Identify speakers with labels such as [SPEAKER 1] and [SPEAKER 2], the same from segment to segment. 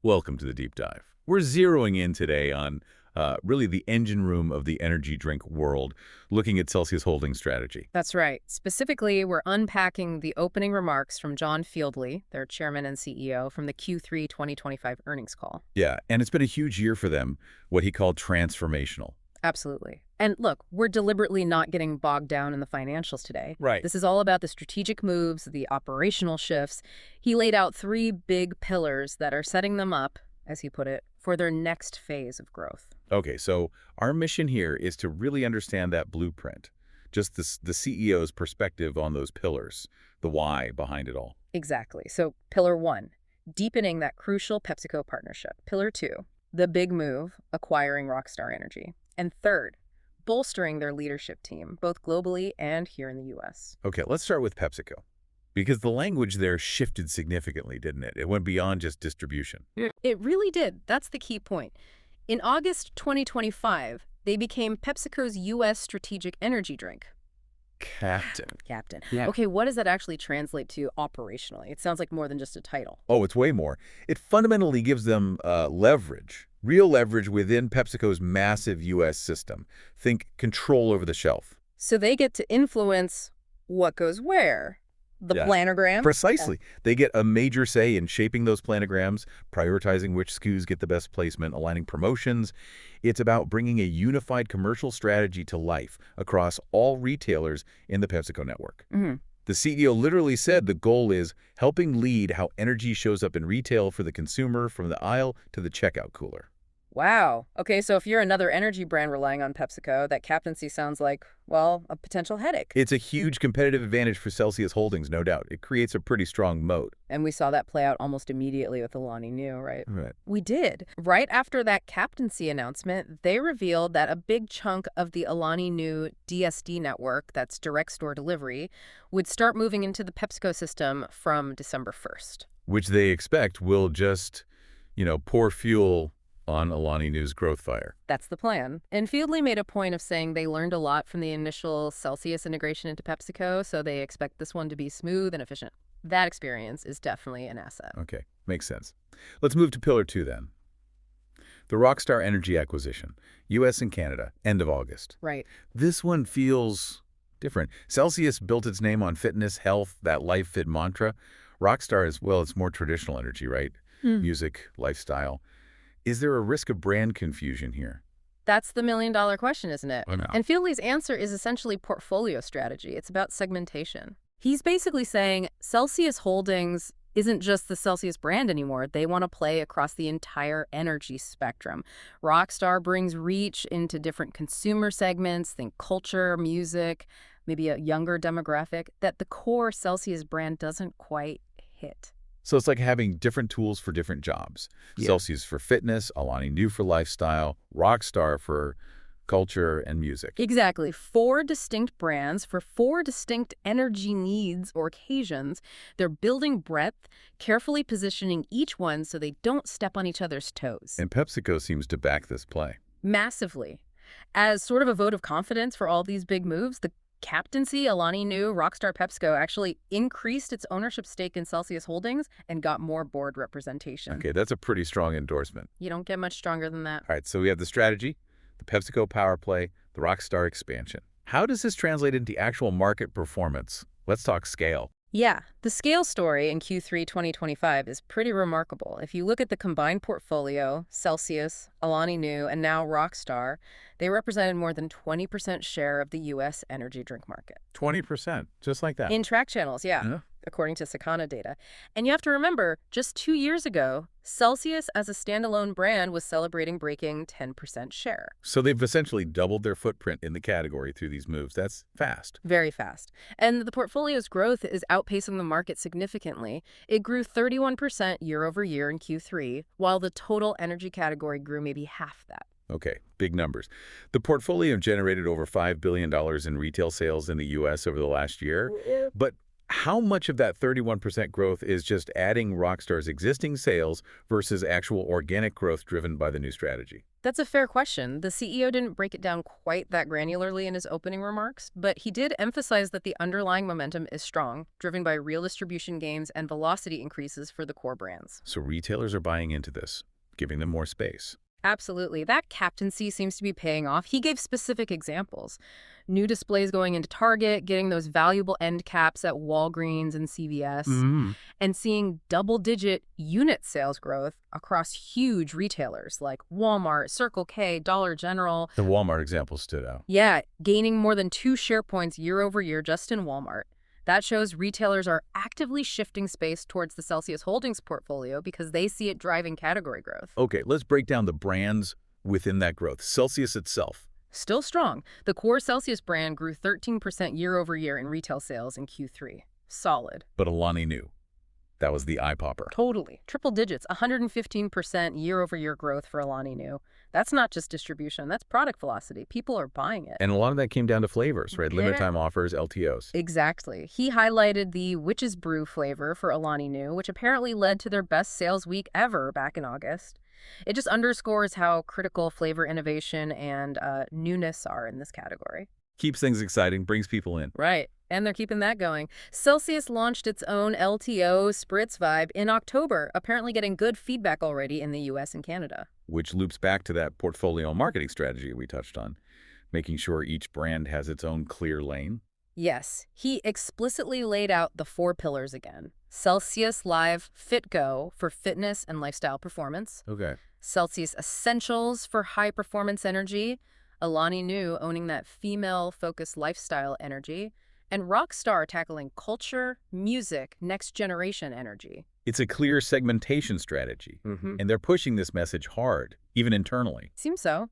[SPEAKER 1] Welcome to the deep dive. We're zeroing in today on really the engine room of the energy drink world, looking at Celsius Holdings' strategy.
[SPEAKER 2] That's right. Specifically, we're unpacking the opening remarks from John Fieldly, their chairman and CEO, from the Q3 2025 earnings call.
[SPEAKER 1] Yeah, and it's been a huge year for them, what he called transformational.
[SPEAKER 2] Absolutely. And look, we're deliberately not getting bogged down in the financials today.
[SPEAKER 1] Right.
[SPEAKER 2] This is all about the strategic moves, the operational shifts. He laid out three big pillars that are setting them up, as he put it, for their next phase of growth.
[SPEAKER 1] Okay, so our mission here is to really understand that blueprint, just the CEO's perspective on those pillars, the why behind it all.
[SPEAKER 2] Exactly. So pillar one, deepening that crucial PepsiCo partnership. Pillar two, the big move, acquiring Rockstar Energy. And third, bolstering their leadership team, both globally and here in the U.S.
[SPEAKER 1] Okay, let's start with PepsiCo, because the language there shifted significantly, didn't it? It went beyond just distribution.
[SPEAKER 2] It really did. That's the key point. In August 2025, they became PepsiCo's U.S. strategic energy drink.
[SPEAKER 1] Captain.
[SPEAKER 2] Yeah. Okay, what does that actually translate to operationally? It sounds like more than just a title.
[SPEAKER 1] Oh, it's way more. It fundamentally gives them leverage, real leverage within PepsiCo's massive U.S. system. Think control over the shelf.
[SPEAKER 2] So they get to influence what goes where. The planogram?
[SPEAKER 1] Precisely. They get a major say in shaping those planograms, prioritizing which SKUs get the best placement, aligning promotions. It's about bringing a unified commercial strategy to life across all retailers in the PepsiCo network. The CEO literally said the goal is helping lead how energy shows up in retail for the consumer from the aisle to the checkout cooler.
[SPEAKER 2] Wow. Okay, so if you're another energy brand relying on PepsiCo, that captaincy sounds like, well, a potential headache.
[SPEAKER 1] It's a huge competitive advantage for Celsius Holdings, no doubt. It creates a pretty strong moat.
[SPEAKER 2] And we saw that play out almost immediately with Alani Nu, right?
[SPEAKER 1] Right.
[SPEAKER 2] We did. Right after that captaincy announcement, they revealed that a big chunk of the Alani Nu DSD network, that's direct store delivery, would start moving into the PepsiCo system from December 1st.
[SPEAKER 1] Which they expect will just, pour fuel on Alani Nu's growth fire.
[SPEAKER 2] That's the plan. And Fieldly made a point of saying they learned a lot from the initial Celsius integration into PepsiCo, so they expect this one to be smooth and efficient. That experience is definitely an asset.
[SPEAKER 1] Okay, makes sense. Let's move to pillar two then. The Rockstar Energy acquisition, U.S. and Canada, end of August.
[SPEAKER 2] Right.
[SPEAKER 1] This one feels different. Celsius built its name on fitness, health, that life fit mantra. Rockstar is, well, it's more traditional energy, right? Music, lifestyle. Is there a risk of brand confusion here?
[SPEAKER 2] That's the million-dollar question, isn't it?
[SPEAKER 1] I know.
[SPEAKER 2] And Fieldly's answer is essentially portfolio strategy. It's about segmentation. He's basically saying Celsius Holdings isn't just the Celsius brand anymore. They want to play across the entire energy spectrum. Rockstar brings reach into different consumer segments, think culture, music, maybe a younger demographic, that the core Celsius brand doesn't quite hit.
[SPEAKER 1] So it's like having different tools for different jobs.
[SPEAKER 2] Yeah.
[SPEAKER 1] Celsius for fitness, Alani Nu for lifestyle, Rockstar for culture and music.
[SPEAKER 2] Exactly. 4 distinct brands for 4 distinct energy needs or occasions. They're building breadth, carefully positioning each one so they don't step on each other's toes.
[SPEAKER 1] And PepsiCo seems to back this play.
[SPEAKER 2] Massively. As sort of a vote of confidence for all these big moves, the captaincy, Alani Nu, Rockstar PepsiCo actually increased its ownership stake in Celsius Holdings and got more board representation.
[SPEAKER 1] Okay, that's a pretty strong endorsement.
[SPEAKER 2] You don't get much stronger than that.
[SPEAKER 1] All right, so we have the strategy, the PepsiCo power play, the Rockstar expansion. How does this translate into actual market performance? Let's talk scale.
[SPEAKER 2] Yeah, the scale story in Q3 2025 is pretty remarkable. If you look at the combined portfolio, Celsius, Alani Nu, and now Rockstar, they represented more than 20% share of the U.S. energy drink market.
[SPEAKER 1] 20%, just like that.
[SPEAKER 2] In track channels, yeah, according to Sakana data. And you have to remember, just 2 years ago, Celsius as a standalone brand was celebrating breaking 10% share.
[SPEAKER 1] So they've essentially doubled their footprint in the category through these moves. That's fast.
[SPEAKER 2] Very fast. And the portfolio's growth is outpacing the market significantly. It grew 31% year over year in Q3, while the total energy category grew maybe half that.
[SPEAKER 1] Okay, big numbers. The portfolio generated over $5 billion in retail sales in the U.S. over the last year. But how much of that 31% growth is just adding Rockstar's existing sales versus actual organic growth driven by the new strategy?
[SPEAKER 2] That's a fair question. The CEO didn't break it down quite that granularly in his opening remarks, but he did emphasize that the underlying momentum is strong, driven by real distribution gains and velocity increases for the core brands.
[SPEAKER 1] So retailers are buying into this, giving them more space.
[SPEAKER 2] Absolutely. That captaincy seems to be paying off. He gave specific examples. New displays going into Target, getting those valuable end caps at Walgreens and CVS,
[SPEAKER 1] Mm.
[SPEAKER 2] and seeing double-digit unit sales growth across huge retailers like Walmart, Circle K, Dollar General.
[SPEAKER 1] The Walmart example stood out.
[SPEAKER 2] Yeah, gaining more than 2 share points year over year just in Walmart. That shows retailers are actively shifting space towards the Celsius Holdings portfolio because they see it driving category growth.
[SPEAKER 1] Okay, let's break down the brands within that growth. Celsius itself.
[SPEAKER 2] Still strong. The core Celsius brand grew 13% year over year in retail sales in Q3. Solid.
[SPEAKER 1] But Alani Nu. That was the eye popper.
[SPEAKER 2] Totally. Triple digits, 115% year over year growth for Alani Nu. That's not just distribution, that's product velocity. People are buying it.
[SPEAKER 1] And a lot of that came down to flavors, right? Limited time offers, LTOs.
[SPEAKER 2] Exactly. He highlighted the Witch's Brew flavor for Alani Nu, which apparently led to their best sales week ever back in August. It just underscores how critical flavor innovation and newness are in this category.
[SPEAKER 1] Keeps things exciting, brings people in.
[SPEAKER 2] Right. And they're keeping that going. Celsius launched its own LTO Spritz Vibe in October, apparently getting good feedback already in the US and Canada.
[SPEAKER 1] Which loops back to that portfolio marketing strategy we touched on, making sure each brand has its own clear lane.
[SPEAKER 2] Yes, he explicitly laid out the 4 pillars again. Celsius Live Fit Go for fitness and lifestyle performance.
[SPEAKER 1] Okay.
[SPEAKER 2] Celsius Essentials for high-performance energy. Alani Nu owning that female-focused lifestyle energy. And Rockstar tackling culture, music, next-generation energy.
[SPEAKER 1] It's a clear segmentation strategy, and they're pushing this message hard, even internally.
[SPEAKER 2] Seems so.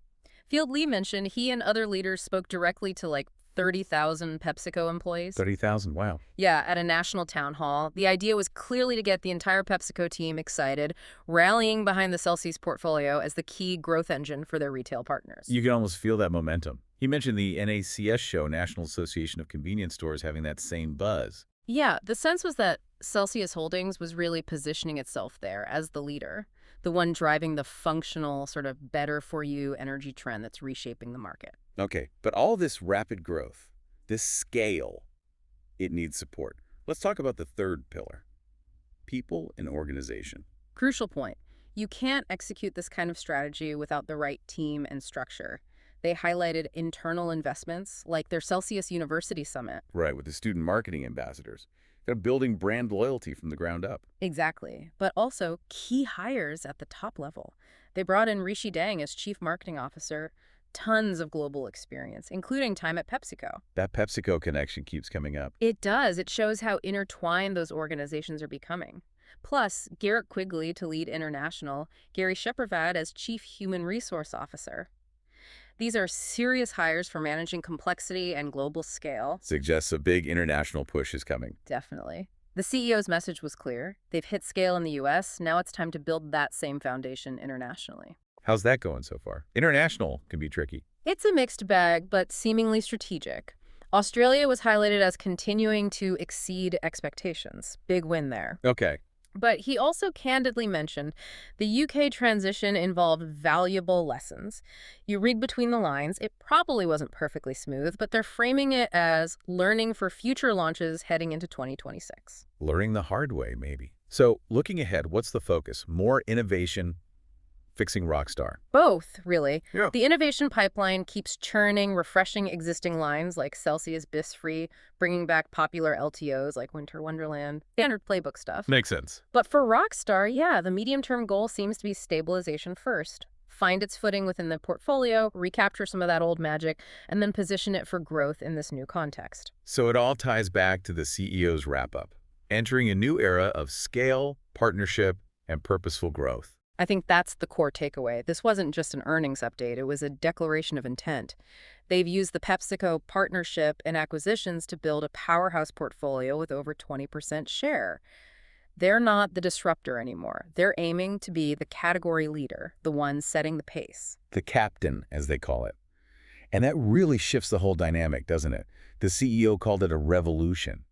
[SPEAKER 2] Field Lee mentioned he and other leaders spoke directly to like 30,000 PepsiCo employees.
[SPEAKER 1] 30,000, wow.
[SPEAKER 2] Yeah, at a national town hall. The idea was clearly to get the entire PepsiCo team excited, rallying behind the Celsius portfolio as the key growth engine for their retail partners.
[SPEAKER 1] You can almost feel that momentum. He mentioned the NACS show, National Association of Convenience Stores, having that same buzz.
[SPEAKER 2] Yeah, the sense was that Celsius Holdings was really positioning itself there as the leader, the one driving the functional, sort of better-for-you energy trend that's reshaping the market.
[SPEAKER 1] Okay, but all this rapid growth, this scale, it needs support. Let's talk about the third pillar, people and organization.
[SPEAKER 2] Crucial point. You can't execute this kind of strategy without the right team and structure. They highlighted internal investments, like their Celsius University Summit.
[SPEAKER 1] Right, with the student marketing ambassadors. They're building brand loyalty from the ground up.
[SPEAKER 2] Exactly. But also key hires at the top level. They brought in Rishi Dang as Chief Marketing Officer, tons of global experience, including time at PepsiCo.
[SPEAKER 1] That PepsiCo connection keeps coming up.
[SPEAKER 2] It does. It shows how intertwined those organizations are becoming. Plus, Garrett Quigley to lead international, Gary Shepravad as Chief Human Resource Officer. These are serious hires for managing complexity and global scale.
[SPEAKER 1] Suggests a big international push is coming.
[SPEAKER 2] Definitely. The CEO's message was clear. They've hit scale in the US. Now it's time to build that same foundation internationally.
[SPEAKER 1] How's that going so far? International can be tricky.
[SPEAKER 2] It's a mixed bag, but seemingly strategic. Australia was highlighted as continuing to exceed expectations. Big win there.
[SPEAKER 1] Okay.
[SPEAKER 2] But he also candidly mentioned the UK transition involved valuable lessons. You read between the lines, it probably wasn't perfectly smooth, but they're framing it as learning for future launches heading into 2026.
[SPEAKER 1] Learning the hard way, maybe. So, looking ahead, what's the focus? More innovation, fixing Rockstar.
[SPEAKER 2] Both, really.
[SPEAKER 1] Yeah.
[SPEAKER 2] The innovation pipeline keeps churning, refreshing existing lines like Celsius Biss-Free, bringing back popular LTOs like Winter Wonderland, standard playbook stuff.
[SPEAKER 1] Makes sense.
[SPEAKER 2] But for Rockstar, yeah, the medium-term goal seems to be stabilization first. Find its footing within the portfolio, recapture some of that old magic, and then position it for growth in this new context.
[SPEAKER 1] So it all ties back to the CEO's wrap-up, entering a new era of scale, partnership, and purposeful growth.
[SPEAKER 2] I think that's the core takeaway. This wasn't just an earnings update. It was a declaration of intent. They've used the PepsiCo partnership and acquisitions to build a powerhouse portfolio with over 20% share. They're not the disruptor anymore. They're aiming to be the category leader, the one setting the pace.
[SPEAKER 1] The captain, as they call it. And that really shifts the whole dynamic, doesn't it? The CEO called it a revolution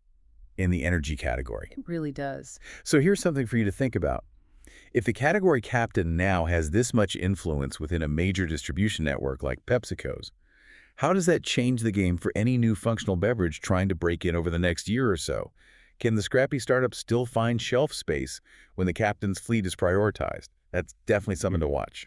[SPEAKER 1] in the energy category.
[SPEAKER 2] It really does.
[SPEAKER 1] So here's something for you to think about. If the category captain now has this much influence within a major distribution network like PepsiCo's, how does that change the game for any new functional beverage trying to break in over the next year or so? Can the scrappy startup still find shelf space when the captain's fleet is prioritized? That's definitely something to watch.